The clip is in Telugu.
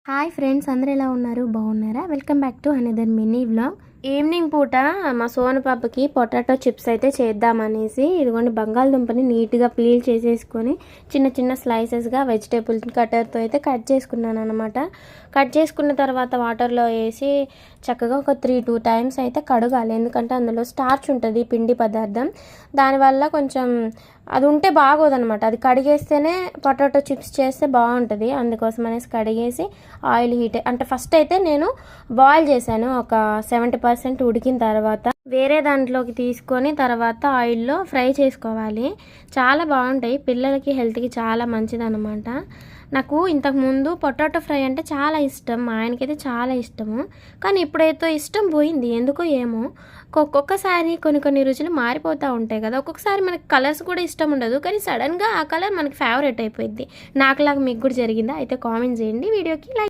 హాయ్ ఫ్రెండ్స్, అందరూ ఎలా ఉన్నారు? బాగున్నారా? Welcome back to another mini vlog. Evening పూట మా సోను పాపకి పొటాటో చిప్స్ అయితే చేద్దామనేసి ఇదిగోండి బంగాళదుంపని నీట్గా పీల్ చేసేసుకొని చిన్న చిన్న స్లైసెస్గా వెజిటేబుల్ కటర్తో అయితే కట్ చేసుకున్నాను అనమాట. కట్ చేసుకున్న తర్వాత వాటర్లో వేసి చక్కగా ఒక 3-2 టైమ్స్ అయితే కడగాలి. ఎందుకంటే అందులో స్టార్చ్ ఉంటుంది, పిండి పదార్థం. దానివల్ల కొంచెం అది ఉంటే బాగోదనమాట. అది కడిగేస్తేనే పొటాటో చిప్స్ చేస్తే బాగుంటుంది. అందుకోసం అనేసి కడిగేసి ఆయిల్ హీట్ అంటే ఫస్ట్ అయితే నేను బాయిల్ చేశాను. ఒక 70% ఉడికిన తర్వాత వేరే దాంట్లోకి తీసుకొని తర్వాత ఆయిల్లో ఫ్రై చేసుకోవాలి. చాలా బాగుంటాయి, పిల్లలకి హెల్త్కి చాలా మంచిదన్నమాట. నాకు ఇంతకుముందు పొటాటో ఫ్రై అంటే చాలా ఇష్టం, మా ఆయనకైతే చాలా ఇష్టము. కానీ ఇప్పుడైతే ఇష్టం పోయింది, ఎందుకో ఏమో. ఒక్కొక్కసారి కొన్ని రుచులు మారిపోతూ ఉంటాయి కదా. ఒక్కొక్కసారి మనకి కలర్స్ కూడా ఇష్టం ఉండదు, కానీ సడన్గా ఆ కలర్ మనకి ఫేవరెట్ అయిపోయింది. నాకులాగా మీకు కూడా జరిగిందా? అయితే కామెంట్ చేయండి, వీడియోకి లైక్